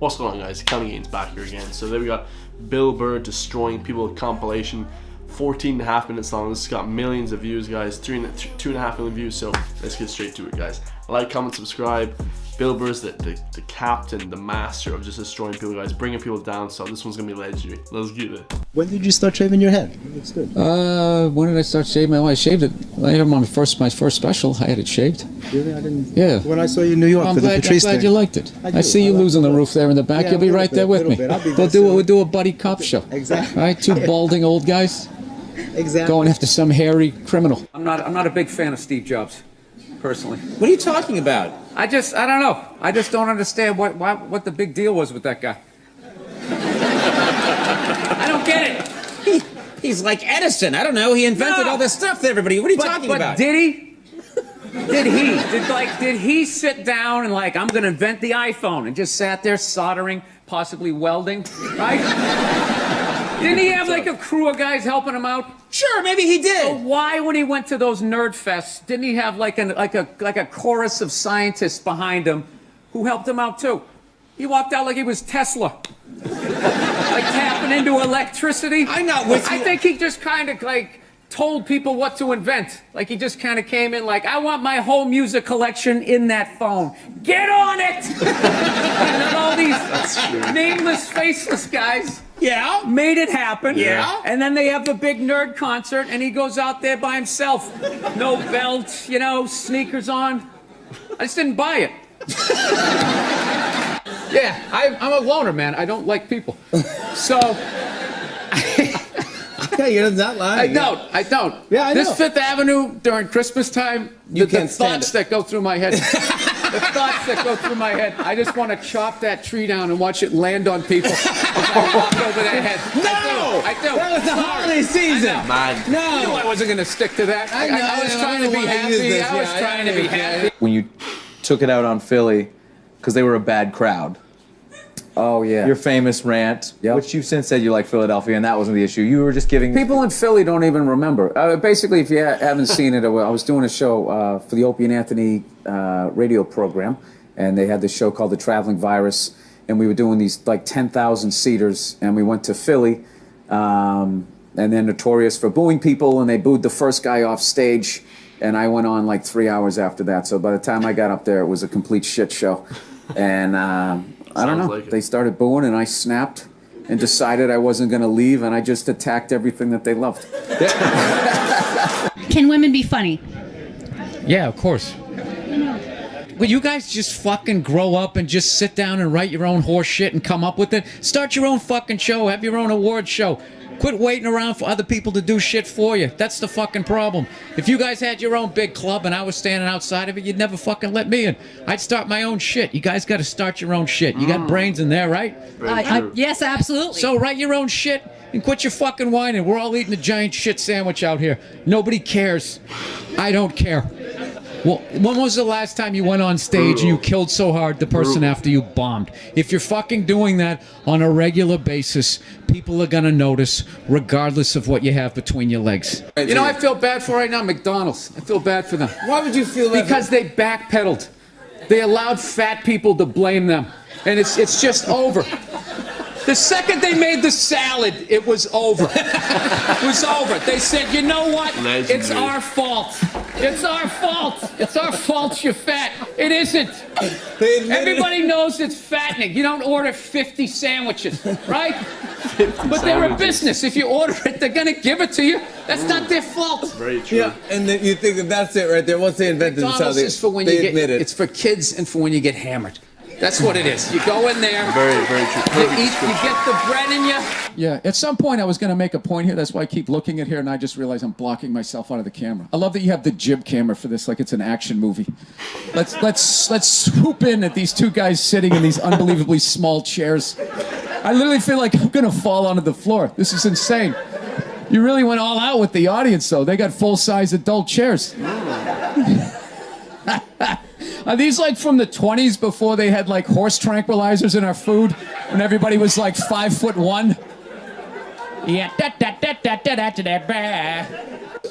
What's going on, guys? Counting Gains back here again. So there we got Bill Burr destroying people with Compilation, 14.5 minutes long. This has got millions of views, guys. 2.5 million views. So let's get straight to it, guys. Like, comment, subscribe. Bill Burr's the captain, the master of just destroying people, guys, bringing people down. So this one's gonna be legendary. Let's get it. When did you start shaving your head? It looks good. When did I start shaving? Well, I shaved it. I had my first special. I had it shaved. Really? I didn't. Yeah. When I saw you in New York for the Patrice I'm glad thing. you liked it. I I see you losing the roof there in the back. Yeah, You'll be right bit, there with me. We'll do a buddy cop show. Exactly. Right? Two balding old guys. Exactly. Going after some hairy criminal. I'm not a big fan of Steve Jobs, personally. What are you talking about? I don't know. I just don't understand what the big deal was with that guy. I don't get it. He's like Edison. I don't know. He invented all this stuff to everybody. What are you talking about? Did he? Did he sit down and like, I'm going to invent the iPhone and just sat there soldering, possibly welding, right? Didn't he have like a crew of guys helping him out? Sure, maybe he did. So why, when he went to those nerd fests, didn't he have like a chorus of scientists behind him who helped him out too? He walked out like he was Tesla, like tapping into electricity. I'm not with you. I think he just kind of like told people what to invent. Like he just kind of came in like, I want my whole music collection in that phone. Get on it! And then all these nameless, faceless guys. Yeah. Made it happen. Yeah. And then they have the big nerd concert, and he goes out there by himself. No belt, sneakers on. I just didn't buy it. Yeah, I'm a loner, man. I don't like people. So. Yeah, you're not lying. I don't. Yeah, I know. This Fifth Avenue during Christmas time, the can't stand thoughts it. that go through my head. The thoughts that go through my head. I just want to chop that tree down and watch it land on people as I walk over their heads. No! I do. That was the holiday season. Man. I knew I wasn't going to stick to that. I was trying to be happy. I was trying to be happy. When you took it out on Philly because they were a bad crowd. Oh, yeah. Your famous rant, Yep. which you've since said you like Philadelphia, and that wasn't the issue. You were just giving... People in Philly don't even remember. Basically, if you haven't seen it, I was doing a show for the Opie and Anthony radio program, and they had this show called The Traveling Virus, and we were doing these like 10,000 seaters, and we went to Philly, and they're notorious for booing people, and they booed the first guy off stage, and I went on like 3 hours after that. So by the time I got up there, it was a complete shit show, and I don't know. Like it. They started booing, and I snapped and decided I wasn't going to leave, and I just attacked everything that they loved. Can women be funny? Yeah, of course. Will you guys just fucking grow up and just sit down and write your own horse shit and come up with it? Start your own fucking show. Have your own award show. Quit waiting around for other people to do shit for you. That's the fucking problem. If you guys had your own big club and I was standing outside of it, you'd never fucking let me in. I'd start my own shit. You guys got to start your own shit. You got brains in there, right? Yes, absolutely. So write your own shit and quit your fucking whining. We're all eating a giant shit sandwich out here. Nobody cares. I don't care. Well, when was the last time you went on stage and you killed so hard the person after you bombed? If you're fucking doing that on a regular basis, people are gonna notice regardless of what you have between your legs. You know, I feel bad for right now, McDonald's. I feel bad for them. Why would you feel that? Because they backpedaled. They allowed fat people to blame them. And it's just over. The second they made the salad, it was over. It was over. They said, you know what? Legendary. It's our fault. It's our fault. It's our fault you're fat. It isn't. Everybody knows it's fattening. You don't order 50 sandwiches, right? But they're a business. If you order it, they're going to give it to you. That's not their fault. Very true. Yeah, and then you think that that's it right there. Once they invented this, how McDonald's they, is for when they you get, admit it. it's for kids and for when you get hammered. That's what it is. You go in there. Very, very true. You Perfect eat, you description. get the bread in you. Yeah, at some point I was going to make a point here. That's why I keep looking at here, and I just realized I'm blocking myself out of the camera. I love that you have the jib camera for this, like it's an action movie. Let's swoop in at these two guys sitting in these unbelievably small chairs. I literally feel like I'm going to fall onto the floor. This is insane. You really went all out with the audience, though. They got full-size adult chairs. Are these like from the 20s before they had like horse tranquilizers in our food when everybody was like 5'1"? Yeah.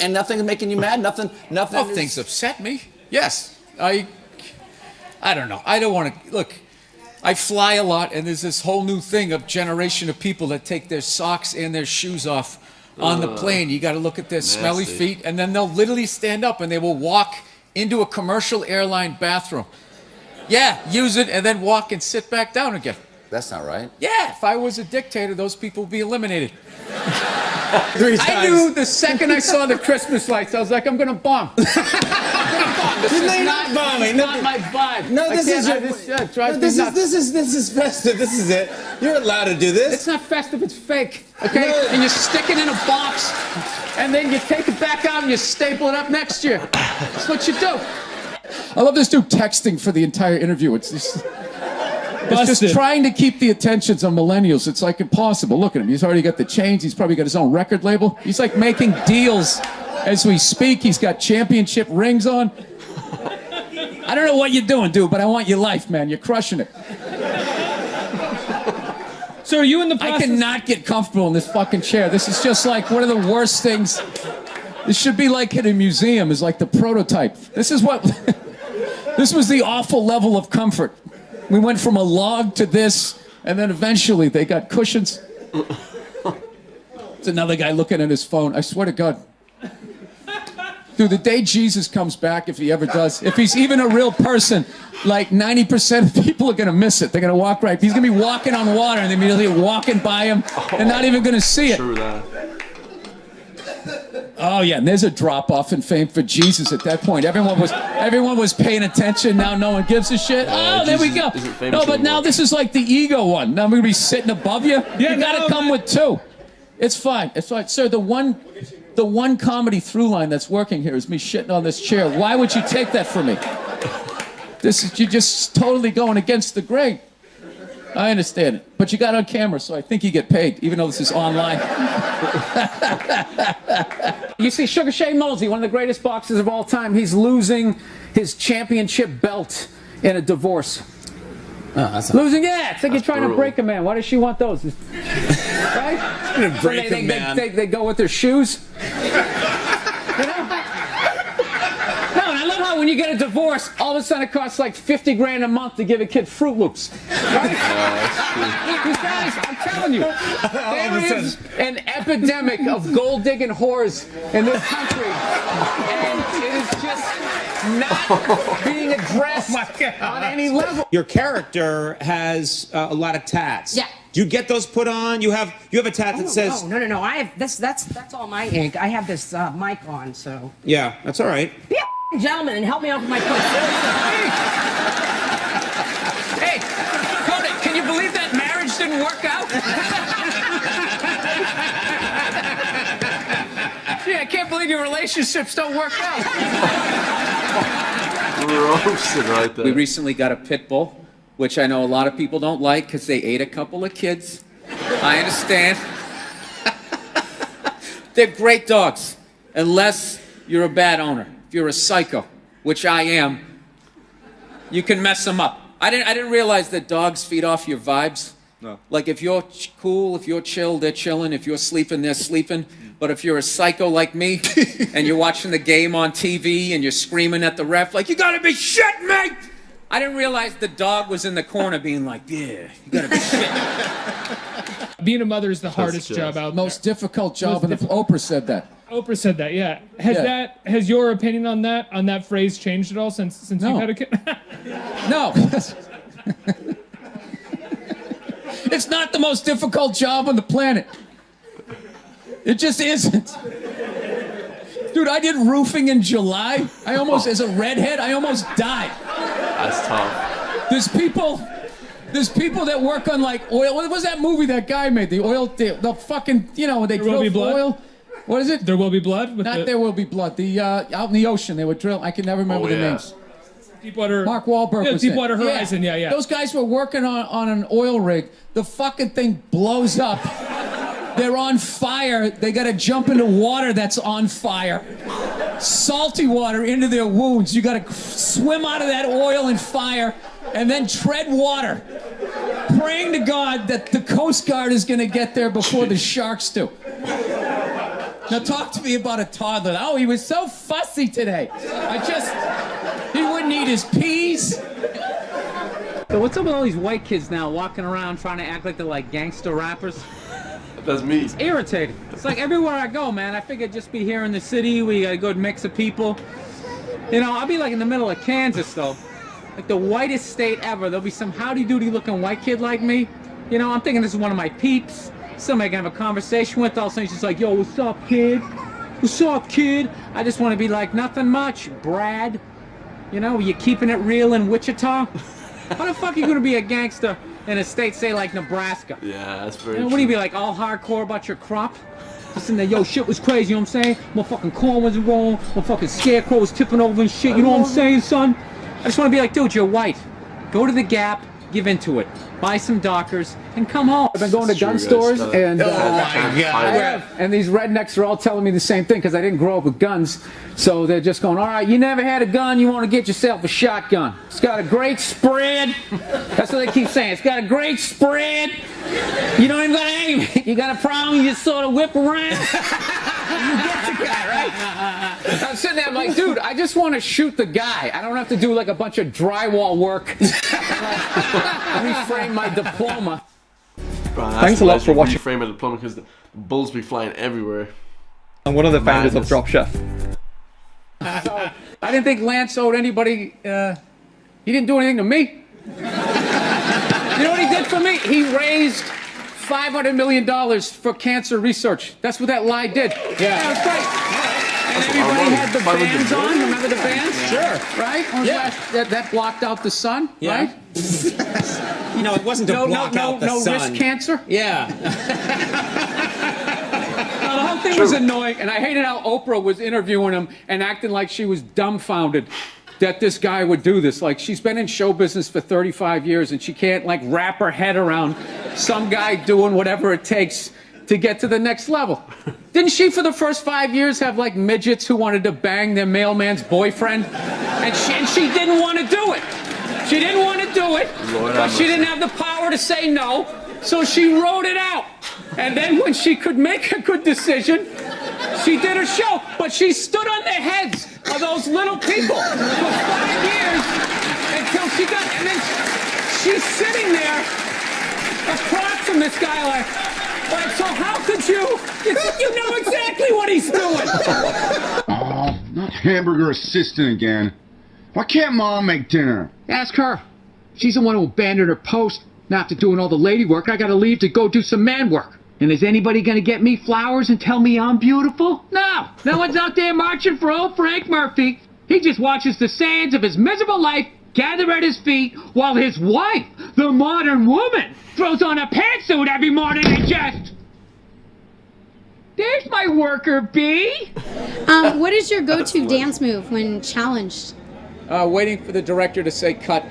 And nothing's making you mad. Nothing. Oh, things upset me. Yes. I don't know. I don't want to look. I fly a lot, and there's this whole new thing of generation of people that take their socks and their shoes off on the plane. You got to look at their smelly feet, and then they'll literally stand up and they will walk into a commercial airline bathroom. Yeah, use it and then walk and sit back down again. That's not right. Yeah, if I was a dictator, those people would be eliminated. 3 times. I knew the second I saw the Christmas lights, I was like, I'm gonna bomb. This is not bombing. Not my vibe. No, this is your. It drives No, this me is nuts. this is festive. This is it. You're allowed to do this. It's not festive, it's fake. Okay? No. And you stick it in a box, and then you take it back out and you staple it up next year. That's what you do. I love this dude texting for the entire interview. It's just trying to keep the attentions on millennials. It's like impossible. Look at him. He's already got the chains. He's probably got his own record label. He's like making deals as we speak. He's got championship rings on. I don't know what you're doing, dude, but I want your life, man. You're crushing it. So are you in the I process? cannot get comfortable in this fucking chair. This is just like one of the worst things. This should be like in a museum, is like the prototype. This is what, this was the awful level of comfort. We went from a log to this, and then eventually they got cushions. It's another guy looking at his phone. I swear to God. Dude, the day Jesus comes back, if he ever does, if he's even a real person, like 90% of people are going to miss it. They're going to walk right. He's going to be walking on water, and they're immediately walking by him and not even going to see it. True that. Oh yeah, and there's a drop off in fame for Jesus at that point. Everyone was paying attention. Now no one gives a shit. Oh, there we go. Jesus isn't famous No, but now anymore. this is like the ego one. Now I'm gonna be sitting above you. Yeah, You gotta no, come with 2. It's fine. It's fine, sir. The one comedy through line that's working here is me shitting on this chair. Why would you take that from me? You're just totally going against the grain. I understand it, but you got it on camera, so I think you get paid, even though this is online. You see Sugar Shane Mosley, one of the greatest boxers of all time, he's losing his championship belt in a divorce. Losing, yeah. It's like you're trying to brutal. break a man. Why does she want those? Right? break they, a man. They go with their shoes. You know? No, and I love how when you get a divorce, all of a sudden it costs like 50 grand a month to give a kid Fruit Loops. Right? These guys, I'm telling you, there is an epidemic of gold-digging whores in this country, and it is just not being addressed on any level. Your character has a lot of tats. Yeah. Do you get those put on? You have a tat that says. Oh, no. I have this. That's all my ink. I have this mic on, so. Yeah, that's all right. Be a gentleman and help me out with my coat. Hey, Cody, can you believe that marriage didn't work out? Yeah, I can't believe your relationships don't work out. Roasted right there. We recently got a pit bull, which I know a lot of people don't like because they ate a couple of kids. I understand. They're great dogs, unless you're a bad owner. If you're a psycho, which I am, you can mess them up. I didn't realize that dogs feed off your vibes. No. Like if you're cool, if you're chill, they're chilling. If you're sleeping, they're sleeping. But if you're a psycho like me, and you're watching the game on TV and you're screaming at the ref like, you gotta be shitting me! I didn't realize the dog was in the corner being like, yeah, you gotta be shitting. Being a mother is the hardest just- job out Most difficult job, Most and Oprah said that. there. Oprah said that, yeah. Has your opinion on that phrase changed at all since No. you had a kid? No. It's not the most difficult job on the planet. It just isn't. Dude, I did roofing in July. As a redhead, I almost died. That's tough. There's people that work on like oil. What was that movie that guy made? The oil, the fucking, they Will drill Be for Blood? oil. What is it? There Will Be Blood? Not There Will Be Blood. The out in the ocean, they would drill. I can never remember the yeah. names. Deepwater. Mark Wahlberg Yeah, was in it. Deepwater Horizon, yeah. Those guys were working on an oil rig. The fucking thing blows up. They're on fire. They got to jump into water that's on fire. Salty water into their wounds. You got to swim out of that oil and fire and then tread water. Praying to God that the Coast Guard is going to get there before the sharks do. Now talk to me about a toddler. Oh, he was so fussy today. He wouldn't eat his peas. So what's up with all these white kids now walking around trying to act like they're like gangster rappers? That's me. It's irritating. It's like everywhere I go, man. I figure just be here in the city. We got a good mix of people. You know, I'll be like in the middle of Kansas, though. Like the whitest state ever. There'll be some howdy-doody looking white kid like me. You know, I'm thinking this is one of my peeps. Somebody I can have a conversation with. All of a sudden he's just like, yo, what's up, kid? What's up, kid? I just want to be like, nothing much, Brad. You know, you keeping it real in Wichita? How the fuck are you going to be a gangster in a state, say, like Nebraska? Yeah, that's very You know, true. what do you be like, all hardcore about your crop? Just in there, yo, shit was crazy, you know what I'm saying? My fucking corn was wrong, my fucking scarecrow was tipping over and shit, you know what I'm saying, son? I just want to be like, dude, you're white. Go to the Gap, give into it. Buy some Dockers, and come home. I've been going to It's true, gun guys. stores, Oh and my God. and these rednecks are all telling me the same thing because I didn't grow up with guns. So they're just going, all right, you never had a gun, you want to get yourself a shotgun. It's got a great spread. That's what they keep saying. It's got a great spread. You don't even got to aim it. You got a problem, you just sort of whip around. You get the guy, right? I'm sitting there, I'm like, dude, I just want to shoot the guy. I don't have to do like a bunch of drywall work. Reframe my diploma. Bro, Thanks a lot for watching. Frame a diploma because the bulls be flying everywhere. I'm one of the founders of Madness. Drop Chef. So, I didn't think Lance owed anybody. He didn't do anything to me. You know what he did for me? He raised $500 million for cancer research. That's what that lie did. Yeah, that was great. And everybody had the bands on. Remember the bands? Sure. Right? Yeah. That blocked out the sun. Yeah. Right? You know, it wasn't to block out the no sun. wrist cancer. Yeah. No, the whole thing was annoying, and I hated how Oprah was interviewing him and acting like she was dumbfounded that this guy would do this. Like, she's been in show business for 35 years, and she can't, like, wrap her head around some guy doing whatever it takes to get to the next level. Didn't she, for the first 5 years, have, like, midgets who wanted to bang their mailman's boyfriend? And she didn't want to do it. She didn't want to do it, but she didn't have the power to say no, so she wrote it out. And then when she could make a good decision, she did her show. But she stood on the heads of those little people for 5 years until she got, and then she's sitting there across from this guy like, so how could you know exactly what he's doing. Oh, not hamburger assistant again. Why can't Mom make dinner? Ask her. She's the one who abandoned her post. Now after doing all the lady work, I gotta leave to go do some man work. And is anybody gonna get me flowers and tell me I'm beautiful? No. No one's out there marching for old Frank Murphy. He just watches the sands of his miserable life gather at his feet while his wife, the modern woman, throws on a pantsuit every morning and just... There's my worker bee. What is your go-to dance move when challenged? Waiting for the director to say cut.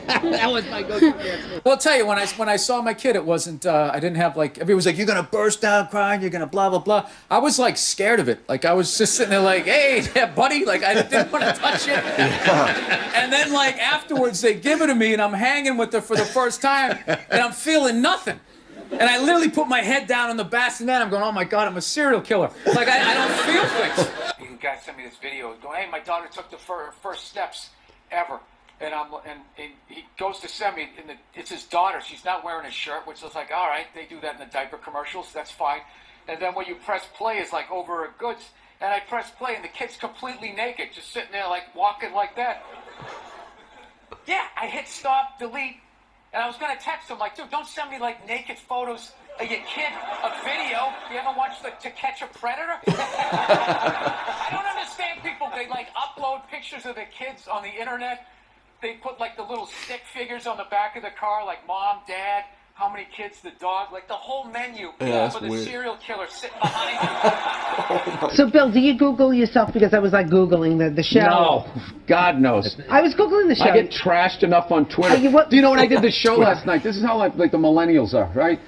That was my go-to dance move. Well, I'll tell you, when I saw my kid, it wasn't, I didn't have like, everybody was like, you're going to burst out crying, you're going to blah, blah, blah. I was like scared of it. Like I was just sitting there like, hey, yeah, buddy, like I didn't want to touch it. And then like afterwards they give it to me and I'm hanging with her for the first time and I'm feeling nothing. And I literally put my head down on the bassinet. I'm going, oh my God, I'm a serial killer. Like I don't feel things. You guys sent me this video going, hey, my daughter took the first steps ever. And he goes to send me, and it's his daughter. She's not wearing a shirt, which is like, all right, they do that in the diaper commercials. That's fine. And then when you press play, it's like over her goods. And I press play, and the kid's completely naked, just sitting there like walking like that. Yeah, I hit stop, delete, and I was gonna text him like, dude, don't send me like naked photos of your kid, a video. You ever watched To Catch a Predator? I don't understand people. They like upload pictures of their kids on the internet. They put like the little stick figures on the back of the car, like mom, dad, how many kids, the dog, like the whole menu for the serial killer sitting behind you. So, Bill, do you Google yourself? Because I was like Googling the show. No, God knows. I was Googling the show. I get trashed enough on Twitter. Do you know when I did the show last night? This is how like the millennials are, right?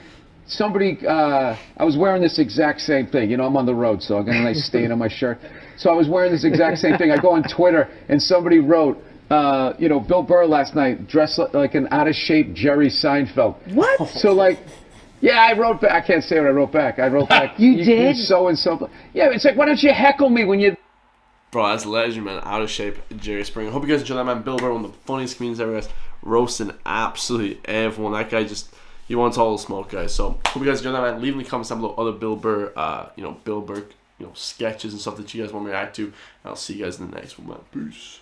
Somebody, I was wearing this exact same thing. You know, I'm on the road, so I got a nice stain on my shirt. So I was wearing this exact same thing. I go on Twitter, and somebody wrote, Bill Burr last night dressed like an out-of-shape Jerry Seinfeld. What? So like, yeah, I wrote back. I can't say what I wrote back. I wrote back. You did? So-and-so. Yeah, it's like, why don't you heckle me when you... Bro, that's legend, man. Out of shape, Jerry Springer. Hope you guys enjoyed that, man. Bill Burr, one of the funniest comedians ever, guys. roasting absolutely everyone. That guy just, he wants all the smoke, guys. So hope you guys enjoy that, man. Leave in the comments down below other Bill Burr, Bill Burr, sketches and stuff that you guys want me to react to. And I'll see you guys in the next one, man. Peace.